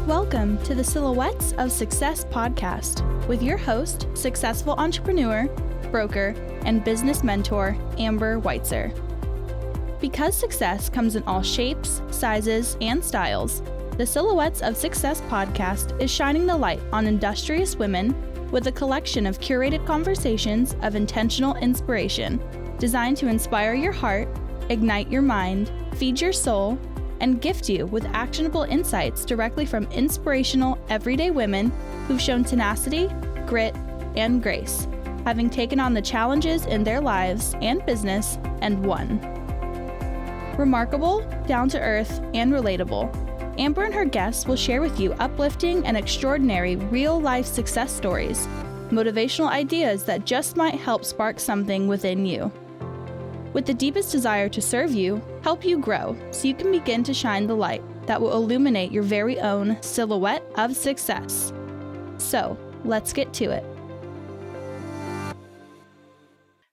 Welcome to the Silhouettes of Success podcast with your host, successful entrepreneur, broker, and business mentor, Amber Weitzer. Because success comes in all shapes, sizes, and styles, the Silhouettes of Success podcast is shining the light on industrious women with a collection of curated conversations of intentional inspiration designed to inspire your heart, ignite your mind, feed your soul, and gift you with actionable insights directly from inspirational, everyday women who've shown tenacity, grit, and grace, having taken on the challenges in their lives and business and won. Remarkable, down-to-earth, and relatable, Amber and her guests will share with you uplifting and extraordinary real-life success stories, motivational ideas that just might help spark something within you. With the deepest desire to serve you, help you grow, so you can begin to shine the light that will illuminate your very own silhouette of success. So, let's get to it.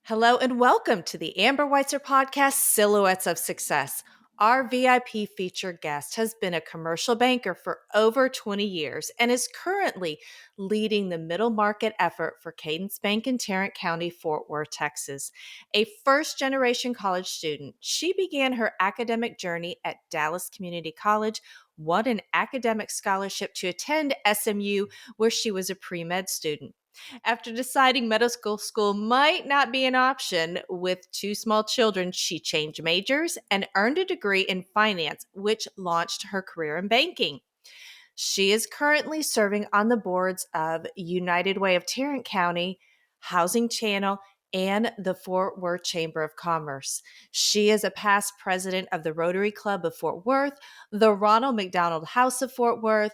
Hello and welcome to the Amber Weitzer podcast, Silhouettes of Success. Our V.I.P featured guest has been a commercial banker for over 20 years and is currently leading the middle market effort for Cadence Bank in Tarrant County, Fort Worth, Texas. A first-generation college student, she began her academic journey at Dallas Community College, won an academic scholarship to attend SMU, where she was a pre-med student. After deciding medical school might not be an option with two small children, she changed majors and earned a degree in finance, which launched her career in banking. She is currently serving on the boards of United Way of Tarrant County, Housing Channel, and the Fort Worth Chamber of Commerce. She is a past president of the Rotary Club of Fort Worth, the Ronald McDonald House of Fort Worth,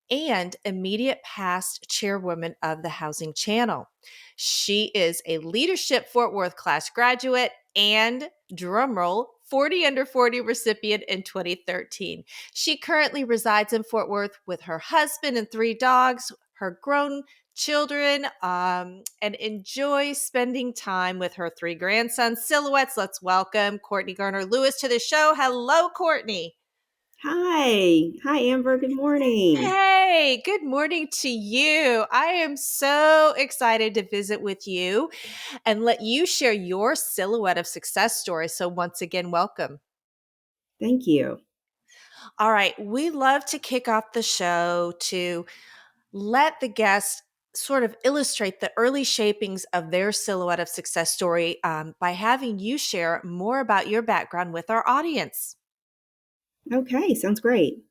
and immediate past chairwoman of the Housing Channel. She is a Leadership Fort Worth class graduate and, drumroll, 40 under 40 recipient in 2013. She currently resides in Fort Worth with her husband and 3 dogs, her grown children, and enjoys spending time with her 3 grandsons. Silhouettes, let's welcome Courtney Garner Lewis to the show. Hello, Courtney. Hi, Amber. Good morning. Hey, good morning to you. I am so excited to visit with you and let you share your silhouette of success story. So once again, welcome. Thank you. All right. We love to kick off the show to let the guests sort of illustrate the early shapings of their silhouette of success story by having you share more about your background with our audience. Okay, sounds great.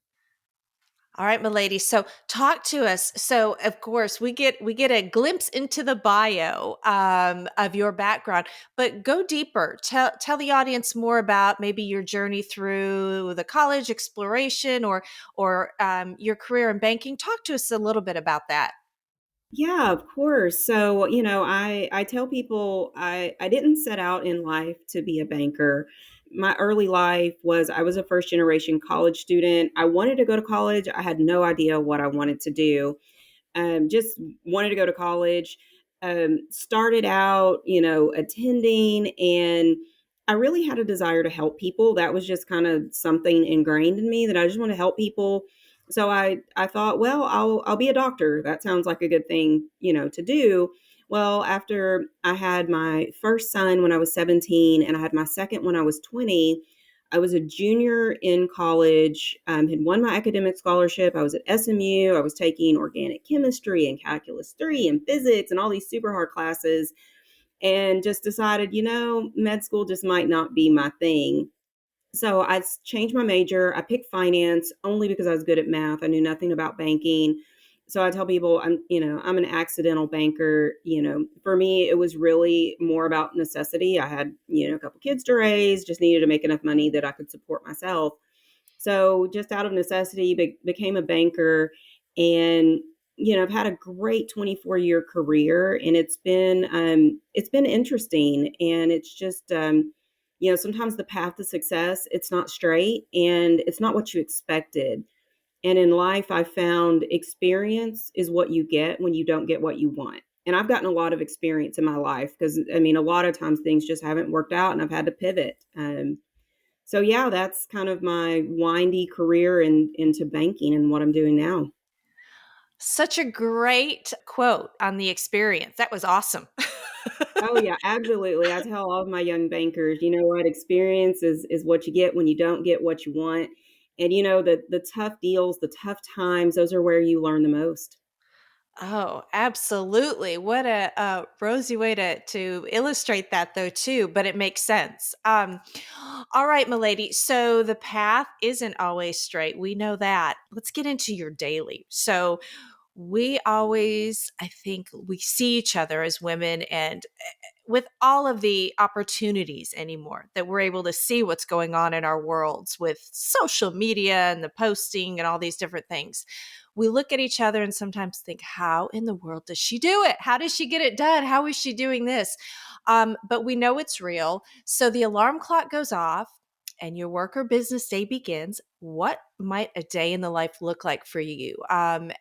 All right, my lady. So talk to us. So of course we get a glimpse into the bio of your background, but go deeper. Tell the audience more about maybe your journey through the college exploration or your career in banking. Talk to us a little bit about that. Yeah, of course. So, I tell people I didn't set out in life to be a banker. My early life was I was a first generation college student. I wanted to go to college. I had no idea what I wanted to do. Just wanted to go to college. Started out, attending, and I really had a desire to help people. That was just kind of something ingrained in me that I just want to help people. So I thought, well, I'll be a doctor. That sounds like a good thing, to do. Well, after I had my first son when I was 17 and I had my second when I was 20, I was a junior in college, had won my academic scholarship. I was at SMU. I was taking organic chemistry and calculus 3 and physics and all these super hard classes, and just decided, med school just might not be my thing. So I changed my major. I picked finance only because I was good at math. I knew nothing about banking. So I tell people I'm an accidental banker. For me, it was really more about necessity. I had, a couple kids to raise, just needed to make enough money that I could support myself. So just out of necessity, became a banker, and, I've had a great 24-year career, and it's been interesting. And it's just, sometimes the path to success, it's not straight and it's not what you expected. And in life, I found experience is what you get when you don't get what you want. And I've gotten a lot of experience in my life because, a lot of times things just haven't worked out and I've had to pivot. So yeah, that's kind of my windy career into banking and what I'm doing now. Such a great quote on the experience. That was awesome. Oh yeah, absolutely. I tell all of my young bankers, you know what, experience is what you get when you don't get what you want. And you know, the tough deals, the tough times, those are where you learn the most. Oh, absolutely. What a rosy way to illustrate that, though, too. But it makes sense. All right, milady. So the path isn't always straight. We know that. Let's get into your daily. So we always, I think, we see each other as women, and with all of the opportunities anymore that we're able to see what's going on in our worlds with social media and the posting and all these different things, we look at each other and sometimes think, how in the world does she do it? How does she get it done? How is she doing this? But we know it's real. So the alarm clock goes off and your work or business day begins. What might a day in the life look like for you?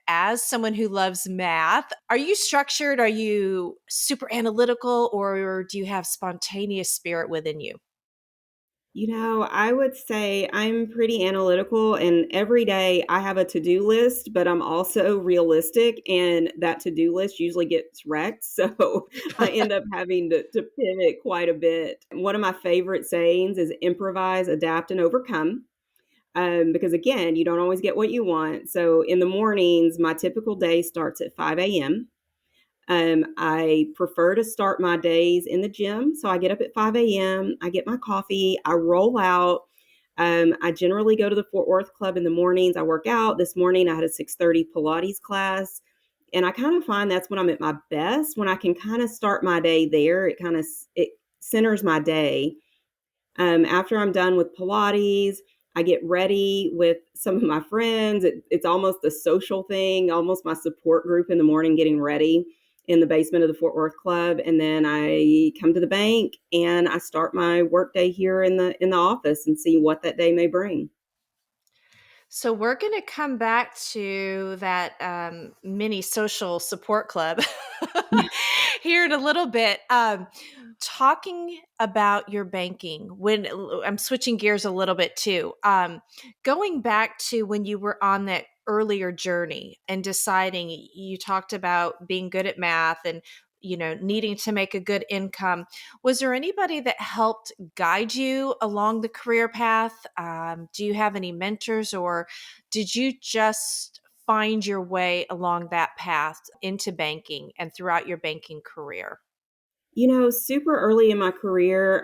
As someone who loves math, are you structured? Are you super analytical, or do you have spontaneous spirit within you? You know, I would say I'm pretty analytical, and every day I have a to-do list, but I'm also realistic, and that to-do list usually gets wrecked. So I end up having to pivot quite a bit. One of my favorite sayings is improvise, adapt, and overcome. Because again, you don't always get what you want. So in the mornings, my typical day starts at 5 a.m. I prefer to start my days in the gym. So I get up at 5 a.m., I get my coffee, I roll out. I generally go to the Fort Worth Club in the mornings. I work out. This morning I had a 6:30 Pilates class. And I kind of find that's when I'm at my best, when I can kind of start my day there. It centers my day. After I'm done with Pilates, I get ready with some of my friends. It's almost a social thing, almost my support group in the morning, getting ready in the basement of the Fort Worth Club. And then I come to the bank and I start my workday here in the office and see what that day may bring. So we're going to come back to that mini social support club here in a little bit. Talking about your banking, when I'm switching gears a little bit too, going back to when you were on that earlier journey and deciding, you talked about being good at math and needing to make a good income. Was there anybody that helped guide you along the career path? Do you have any mentors, or did you just find your way along that path into banking and throughout your banking career? You know, super early in my career,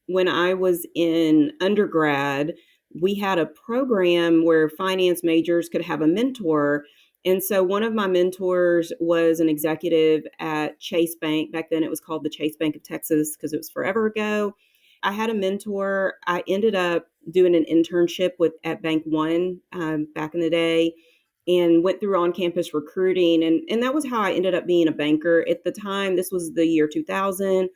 when I was in undergrad, we had a program where finance majors could have a mentor. And so one of my mentors was an executive at Chase Bank. Back then it was called the Chase Bank of Texas because it was forever ago. I had a mentor. I ended up doing an internship with at Bank One back in the day, and went through on-campus recruiting, and that was how I ended up being a banker. At the time, this was the year 2000.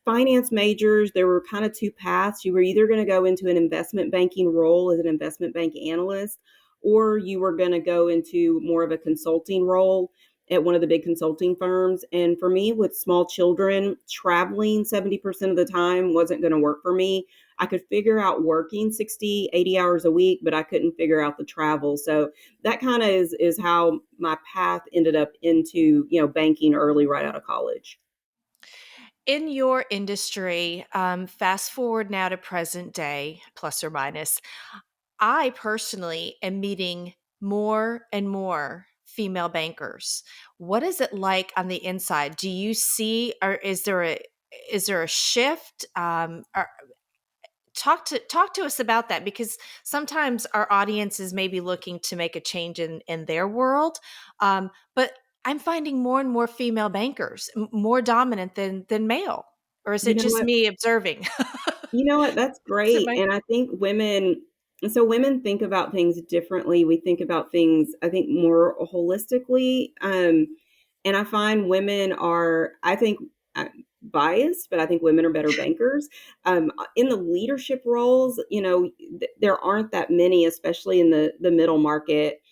Finance majors, there were kind of two paths. You were either going to go into an investment banking role as an investment bank analyst, or you were going to go into more of a consulting role at one of the big consulting firms. And for me, with small children, traveling 70% of the time wasn't going to work for me. I could figure out working 60, 80 hours a week, but I couldn't figure out the travel. So that kind of is how my path ended up into, banking early right out of college. In your industry, fast forward now to present day, plus or minus, I personally am meeting more and more female bankers. What is it like on the inside? Do you see, or is there a shift? Talk to us about that, because sometimes our audience is maybe looking to make a change in their world, but I'm finding more and more female bankers more dominant than male. Or is You it know just what? me observing? You know what? That's Is it great. my And I think women think about things differently. We think about things, I think, more holistically. And I find women are, I think, biased, but I think women are better bankers. In the leadership roles, there aren't that many, especially in the middle market.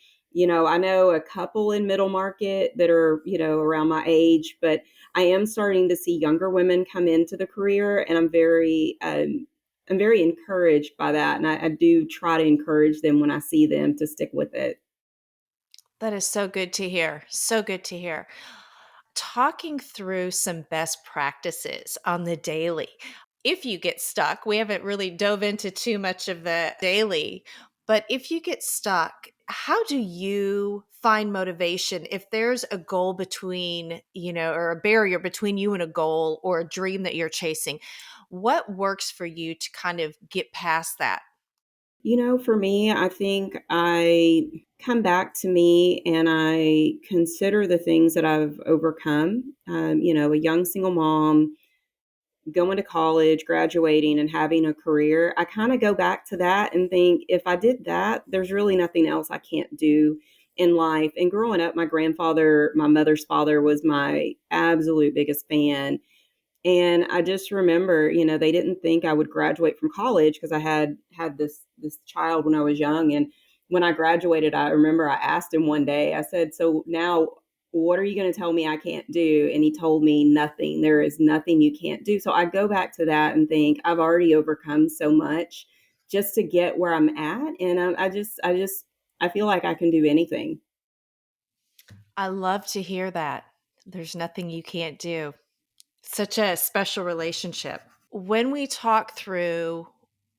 I know a couple in middle market that are, around my age, but I am starting to see younger women come into the career, and I'm very I'm very encouraged by that. And I do try to encourage them when I see them to stick with it. That is so good to hear. So good to hear. Talking through some best practices on the daily. If you get stuck, we haven't really dove into too much of the daily, but if you get stuck, how do you find motivation if there's a goal between, or a barrier between you and a goal or a dream that you're chasing? What works for you to kind of get past that? For me, I think I come back to me and I consider the things that I've overcome. A young single mom going to college, graduating, and having a career. I kind of go back to that and think if I did that, there's really nothing else I can't do in life. And growing up, my grandfather, my mother's father, was my absolute biggest fan. And I just remember, they didn't think I would graduate from college because I had this child when I was young. And when I graduated, I remember I asked him one day, I said, "So now what are you going to tell me I can't do?" And he told me nothing. There is nothing you can't do. So I go back to that and think I've already overcome so much just to get where I'm at. And I feel like I can do anything. I love to hear that. There's nothing you can't do. Such a special relationship. When we talk through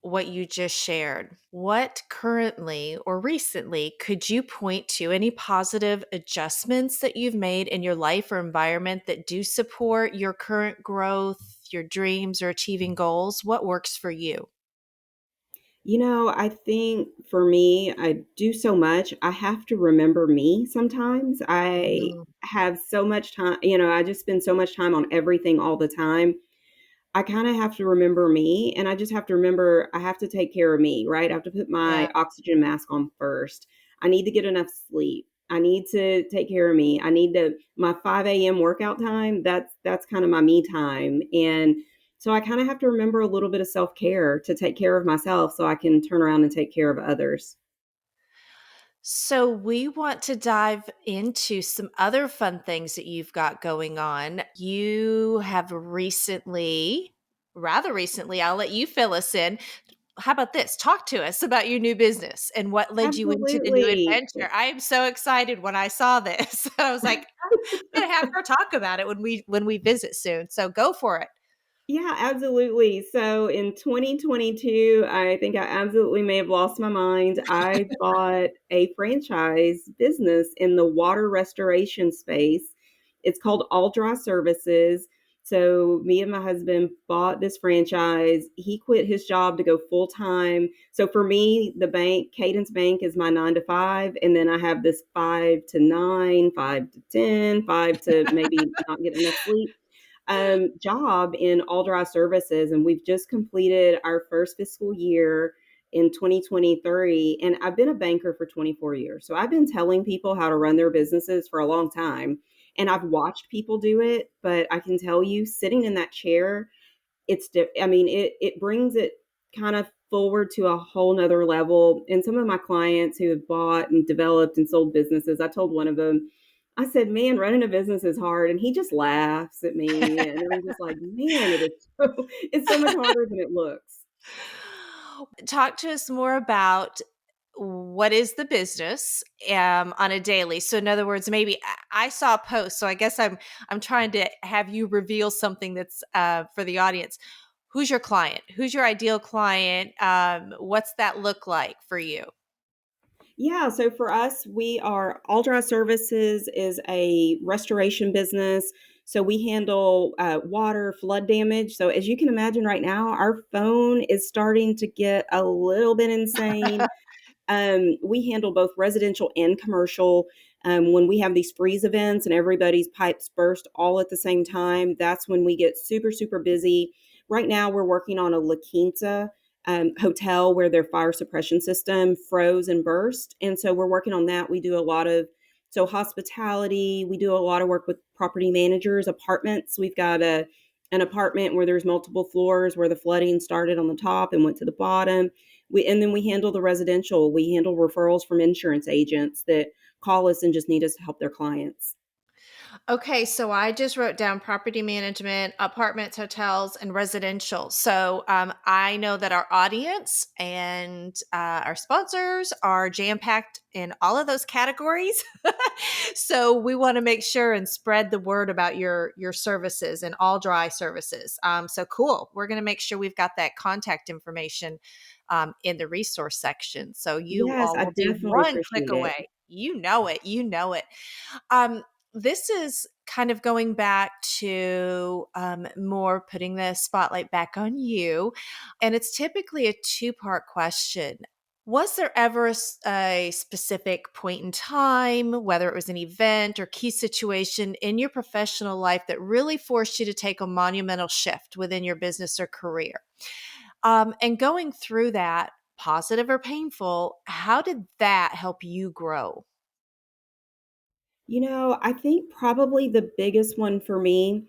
what you just shared, what currently or recently could you point to any positive adjustments that you've made in your life or environment that do support your current growth, your dreams, or achieving goals? What works for you? I think for me, I do so much. I have to remember me sometimes. I Mm, have so much time, I just spend so much time on everything all the time. I kind of have to remember me, and I just have to remember I have to take care of me, right? I have to put my yeah. oxygen mask on first. I need to get enough sleep. I need to take care of me. I need to my 5 a.m. workout time. That's kind of my me time, and so I kind of have to remember a little bit of self care to take care of myself, so I can turn around and take care of others. So, we want to dive into some other fun things that you've got going on. You have recently, rather recently, I'll let you fill us in. How about this? Talk to us about your new business and what led you into the new Absolutely. adventure. I am so excited when I saw this. I was like, I'm gonna have her talk about it when we visit soon. So go for it. Yeah, absolutely. So in 2022, I think I absolutely may have lost my mind. I bought a franchise business in the water restoration space. It's called All Dry Services. So me and my husband bought this franchise. He quit his job to go full time. So for me, the bank, Cadence Bank, is my 9 to 5. And then I have this 5 to 9, 5 to 10, 5 to maybe not get enough sleep job in all dry services. And we've just completed our first fiscal year in 2023. And I've been a banker for 24 years. So I've been telling people how to run their businesses for a long time. And I've watched people do it. But I can tell you, sitting in that chair, it brings it kind of forward to a whole nother level. And some of my clients who have bought and developed and sold businesses, I told one of them, I said, "Man, running a business is hard." And he just laughs at me. And I'm just like, man, it's so much harder than it looks. Talk to us more about what is the business on a daily. So in other words, maybe I saw a post, so I guess I'm trying to have you reveal something that's for the audience. Who's your client? Who's your ideal client? What's that look like for you? Yeah, so for us, we are All Dry Services is a restoration business. So we handle water, flood damage. So as you can imagine right now, our phone is starting to get a little bit insane. We handle both residential and commercial. When we have these freeze events and everybody's pipes burst all at the same time, that's when we get super, super busy. Right now, we're working on a La Quinta hotel where their fire suppression system froze and burst. And so we're working on that. We do a lot of hospitality. We do a lot of work with property managers, apartments. We've got an apartment where there's multiple floors where the flooding started on the top and went to the bottom. And then we handle the residential. We handle referrals from insurance agents that call us and just need us to help their clients. Okay, so I just wrote down property management, apartments, hotels, and residential. So I know that our audience and our sponsors are jam packed in all of those categories. So we want to make sure and spread the word about your services and all dry services. So cool. We're going to make sure we've got that contact information in the resource section. So you Yes, all I will be definitely one click appreciate it. away. You know it. You know it. Um, this is kind of going back to more putting the spotlight back on you. And it's typically a two-part question. Was there ever a specific point in time, whether it was an event or key situation in your professional life that really forced you to take a monumental shift within your business or career? And going through that, positive or painful, how did that help you grow? I think probably the biggest one for me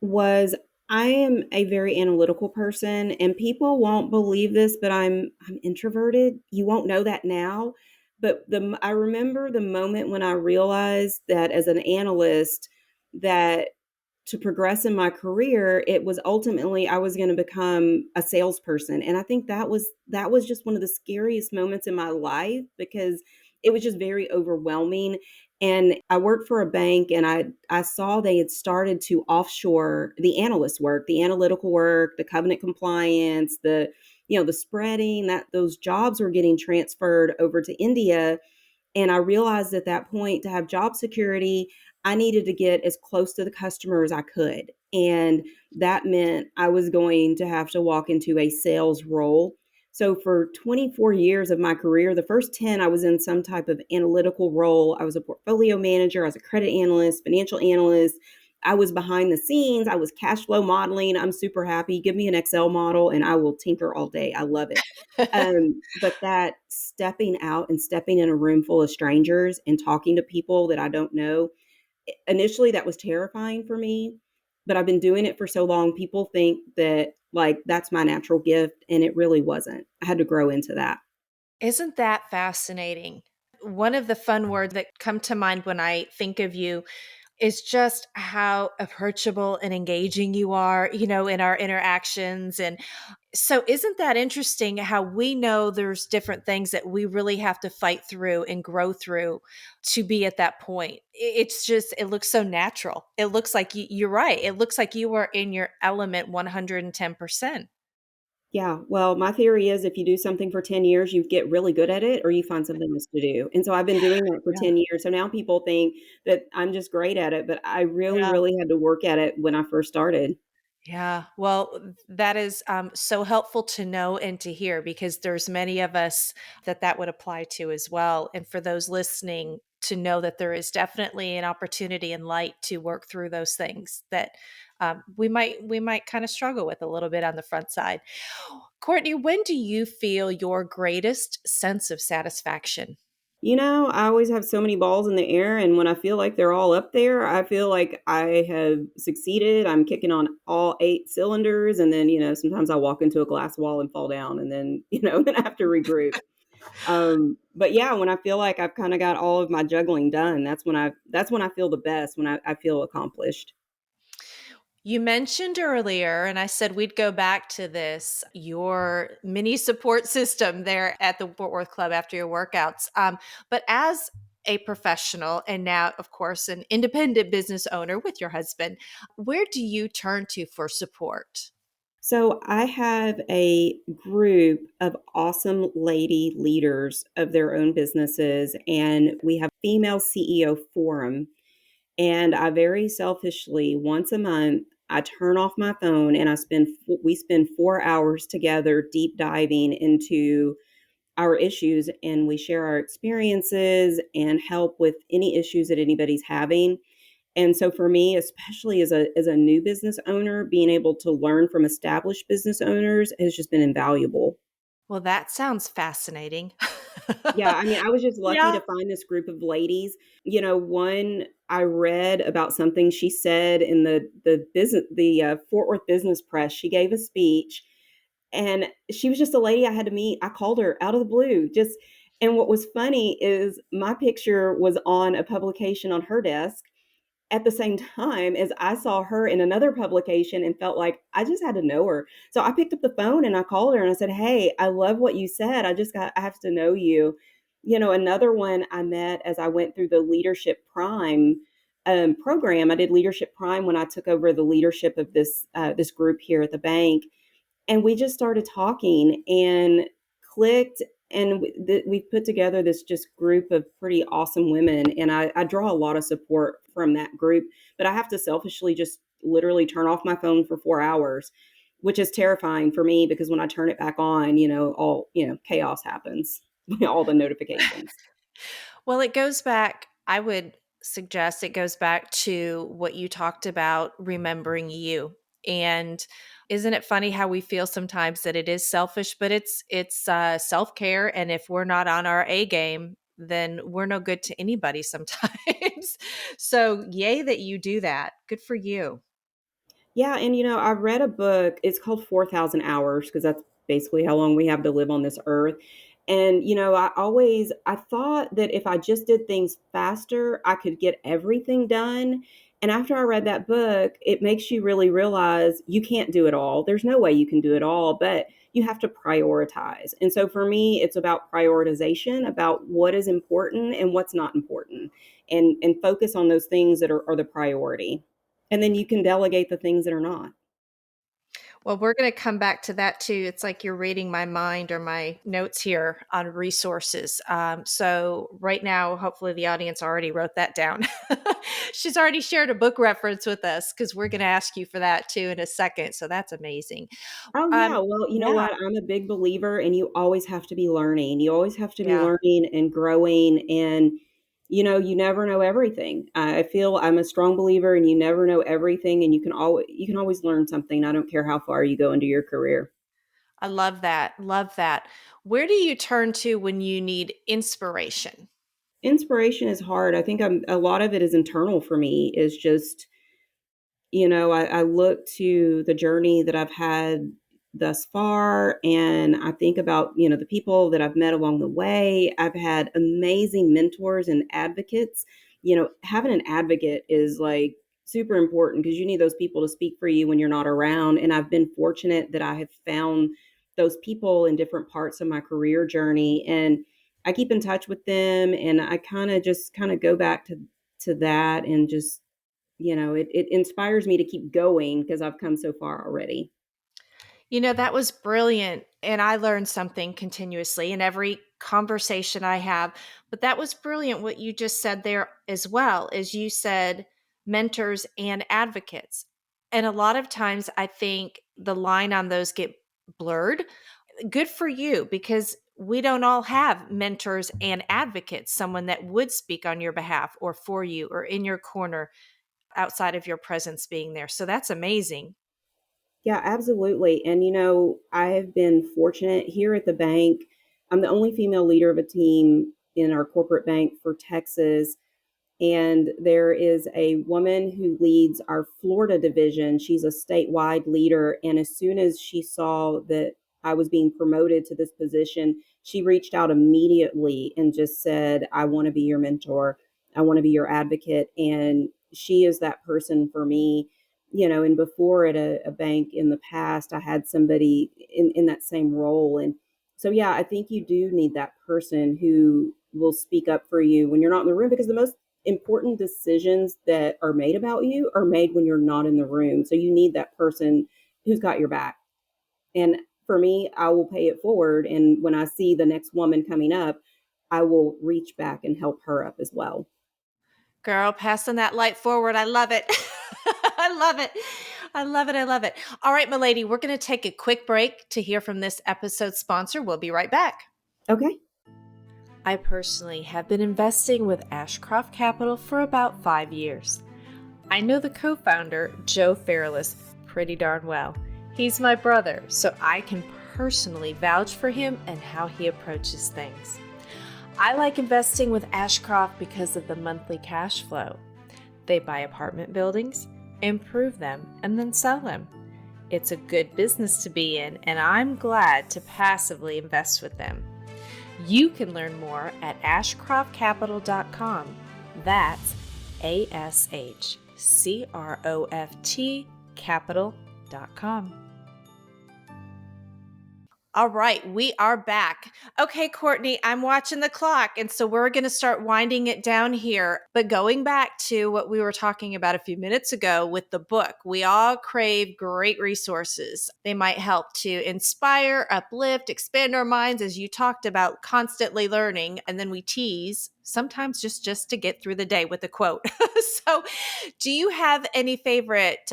was I am a very analytical person and people won't believe this, but I'm introverted. You won't know that now, but I remember the moment when I realized that as an analyst that to progress in my career, it was ultimately I was going to become a salesperson. And I think that was just one of the scariest moments in my life because it was just very overwhelming. And I worked for a bank and I saw they had started to offshore the analyst work, the analytical work, the covenant compliance, the spreading, that those jobs were getting transferred over to India. And I realized at that point to have job security, I needed to get as close to the customer as I could. And that meant I was going to have to walk into a sales role. So for 24 years of my career, the first 10, I was in some type of analytical role. I was a portfolio manager, I was a credit analyst, financial analyst. I was behind the scenes. I was cash flow modeling. I'm super happy. Give me an Excel model and I will tinker all day. I love it. But that stepping out and stepping in a room full of strangers and talking to people that I don't know, initially that was terrifying for me, but I've been doing it for so long. People think that like that's my natural gift, and it really wasn't. I had to grow into that. Isn't that fascinating? One of the fun words that come to mind when I think of you is just how approachable and engaging you are, in our interactions. And so, isn't that interesting how we know there's different things that we really have to fight through and grow through to be at that point? It's just, it looks so natural. It looks like you're right. It looks like you are in your element 110%. Yeah, well, my theory is if you do something for 10 years, you get really good at it or you find something else to do. And so I've been doing that for Yeah. 10 years. So now people think that I'm just great at it, but I really, Yeah. really had to work at it when I first started. Yeah. Well, that is so helpful to know and to hear because there's many of us that would apply to as well. And for those listening to know that there is definitely an opportunity and light to work through those things that we might kind of struggle with a little bit on the front side. Courtney, when do you feel your greatest sense of satisfaction? I always have so many balls in the air, and when I feel like they're all up there, I feel like I have succeeded. I'm kicking on all 8 cylinders, and then, sometimes I walk into a glass wall and fall down, and then, then I have to regroup. But yeah, when I feel like I've kind of got all of my juggling done, that's when I feel the best, when I feel accomplished. You mentioned earlier, and I said we'd go back to this, your mini support system there at the Fort Worth Club after your workouts. But as a professional and now, of course, an independent business owner with your husband, where do you turn to for support? So I have a group of awesome lady leaders of their own businesses, and we have female CEO forum. And I very selfishly, once a month, I turn off my phone and we spend 4 hours together deep diving into our issues, and we share our experiences and help with any issues that anybody's having. And so for me, especially as a new business owner, being able to learn from established business owners has just been invaluable. Well, that sounds fascinating. Yeah, I mean, I was just lucky Yeah. to find this group of ladies. One I read about something she said in the Fort Worth Business Press. She gave a speech, and she was just a lady I had to meet. I called her out of the blue. And what was funny is my picture was on a publication on her desk, at the same time as I saw her in another publication and felt like I just had to know her. So I picked up the phone and I called her and I said, "Hey, I love what you said. I have to know you." Another one I met as I went through the Leadership Prime program. I did Leadership Prime when I took over the leadership of this group here at the bank, and we just started talking and clicked. And we put together this just group of pretty awesome women. And I draw a lot of support from that group, but I have to selfishly just literally turn off my phone for 4 hours, which is terrifying for me because when I turn it back on, chaos happens, all the notifications. Well, it goes back, I would suggest it goes back to what you talked about, remembering you. And isn't it funny how we feel sometimes that it is selfish, but it's self-care. And if we're not on our A game, then we're no good to anybody sometimes. So yay that you do that. Good for you. Yeah, and I read a book. It's called 4,000 Hours because that's basically how long we have to live on this earth. And I thought that if I just did things faster, I could get everything done. And after I read that book, it makes you really realize you can't do it all. There's no way you can do it all, but you have to prioritize. And so for me, it's about prioritization, about what is important and what's not important, and focus on those things that are the priority. And then you can delegate the things that are not. Well, we're going to come back to that too. It's like you're reading my mind or my notes here on resources. So, right now, hopefully, the audience already wrote that down. She's already shared a book reference with us because we're going to ask you for that too in a second. So, that's amazing. Oh, yeah. Well, you know Yeah, what? I'm a big believer, and you always have to be learning. You always have to be yeah. learning and growing. And, you never know everything. I feel I'm a strong believer, and you never know everything. And you can always learn something. I don't care how far you go into your career. I love that. Love that. Where do you turn to when you need inspiration? Inspiration is hard. I think a lot of it is internal for me, is just I look to the journey that I've had thus far, and I think about, the people that I've met along the way. I've had amazing mentors and advocates. Having an advocate is like super important because you need those people to speak for you when you're not around. And I've been fortunate that I have found those people in different parts of my career journey. And I keep in touch with them, and I kind of go back to that, and just it inspires me to keep going because I've come so far already. That was brilliant. And I learned something continuously in every conversation I have. But that was brilliant what you just said there as well, as you said mentors and advocates. And a lot of times I think the line on those get blurred. Good for you because we don't all have mentors and advocates, someone that would speak on your behalf or for you or in your corner outside of your presence being there. So that's amazing. Yeah, absolutely. And I have been fortunate here at the bank. I'm the only female leader of a team in our corporate bank for Texas. And there is a woman who leads our Florida division. She's a statewide leader. And as soon as she saw that I was being promoted to this position, she reached out immediately and just said, "I want to be your mentor. I want to be your advocate." And she is that person for me. And before at a bank in the past, I had somebody in that same role. And so, yeah, I think you do need that person who will speak up for you when you're not in the room, because the most important decisions that are made about you are made when you're not in the room. So you need that person who's got your back. And for me, I will pay it forward. And when I see the next woman coming up, I will reach back and help her up as well. Girl, passing that light forward. I love it. I love it. I love it. I love it. All right, my lady, we're going to take a quick break to hear from this episode's sponsor. We'll be right back. Okay. I personally have been investing with Ashcroft Capital for about 5 years. I know the co-founder, Joe Fairless, pretty darn well. He's my brother, so I can personally vouch for him and how he approaches things. I like investing with Ashcroft because of the monthly cash flow. They buy apartment buildings, improve them, and then sell them. It's a good business to be in, and I'm glad to passively invest with them. You can learn more at ashcroftcapital.com. That's ASHCROFT All right, we are back. Okay, Courtney, I'm watching the clock, and so we're going to start winding it down here. But going back to what we were talking about a few minutes ago with the book, we all crave great resources. They might help to inspire, uplift, expand our minds, as you talked about, constantly learning, and then we tease, sometimes just to get through the day with a quote. So do you have any favorite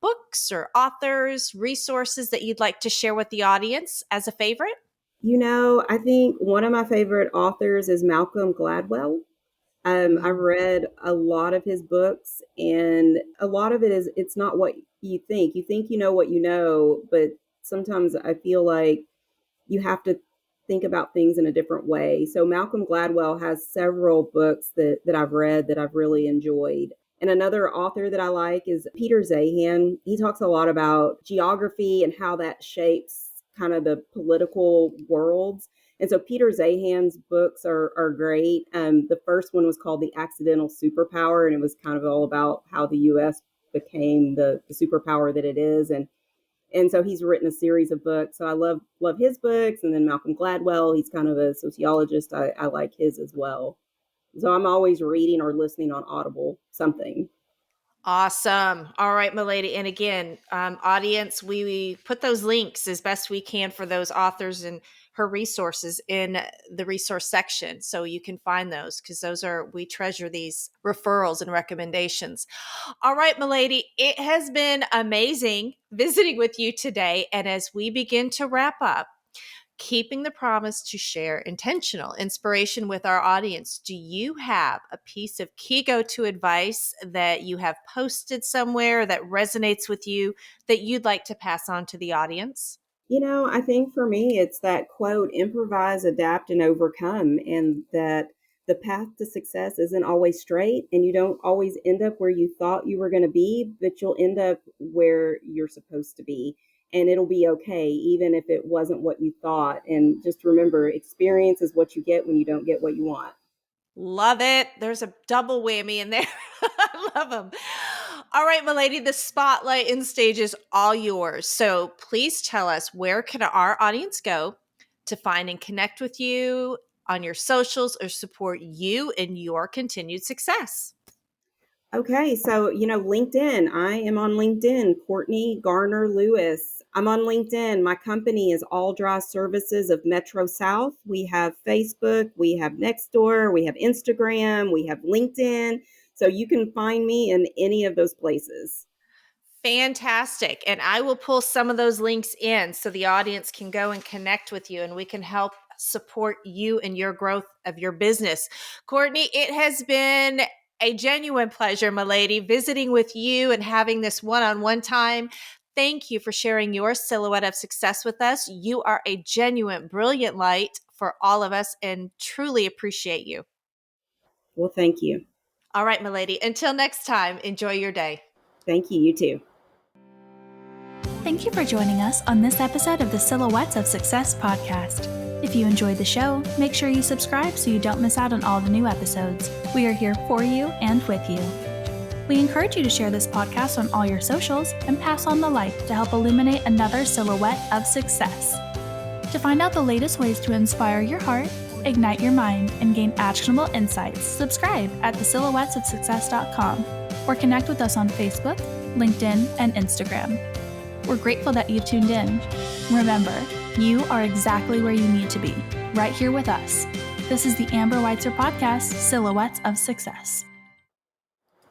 books or authors, resources that you'd like to share with the audience as a favorite? I think one of my favorite authors is Malcolm Gladwell. I've read a lot of his books, and a lot of it is, it's not what you think. You think you know what you know, but sometimes I feel like you have to think about things in a different way. So Malcolm Gladwell has several books that I've read that I've really enjoyed. And another author that I like is Peter Zahan. He talks a lot about geography and how that shapes kind of the political worlds. And so Peter Zahan's books are great. The first one was called The Accidental Superpower, and it was kind of all about how the U.S. became the superpower that it is. And so he's written a series of books. So I love his books. And then Malcolm Gladwell, he's kind of a sociologist. I like his as well. So I'm always reading or listening on Audible, something. Awesome. All right, milady. And again, audience, we put those links as best we can for those authors and her resources in the resource section. So you can find those, because we treasure these referrals and recommendations. All right, milady, it has been amazing visiting with you today. And as we begin to wrap up, keeping the promise to share intentional inspiration with our audience, do you have a piece of key go-to advice that you have posted somewhere that resonates with you that you'd like to pass on to the audience? I think for me, it's that quote, improvise, adapt, and overcome, and that the path to success isn't always straight, and you don't always end up where you thought you were going to be, but you'll end up where you're supposed to be. And it'll be okay, even if it wasn't what you thought. And just remember, experience is what you get when you don't get what you want. Love it. There's a double whammy in there. I love them. All right, milady, the spotlight and stage is all yours. So please tell us, where can our audience go to find and connect with you on your socials or support you in your continued success? Okay, so LinkedIn. I am on LinkedIn, Courtney Garner Lewis. I'm on LinkedIn. My company is All Dry Services of Metro South. We have Facebook, we have Nextdoor, we have Instagram, we have LinkedIn. So you can find me in any of those places. Fantastic. And I will pull some of those links in so the audience can go and connect with you, and we can help support you in your growth of your business. Courtney, it has been a genuine pleasure, my lady, visiting with you and having this one-on-one time. Thank you for sharing your silhouette of success with us. You are a genuine, brilliant light for all of us, and truly appreciate you. Well, thank you. All right, my lady. Until next time, enjoy your day. Thank you. You too. Thank you for joining us on this episode of the Silhouettes of Success podcast. If you enjoyed the show, make sure you subscribe so you don't miss out on all the new episodes. We are here for you and with you. We encourage you to share this podcast on all your socials and pass on the light to help illuminate another silhouette of success. To find out the latest ways to inspire your heart, ignite your mind, and gain actionable insights, subscribe at thesilhouettesofsuccess.com or connect with us on Facebook, LinkedIn, and Instagram. We're grateful that you've tuned in. Remember, you are exactly where you need to be, right here with us. This is the Amber Weitzer podcast, Silhouettes of Success.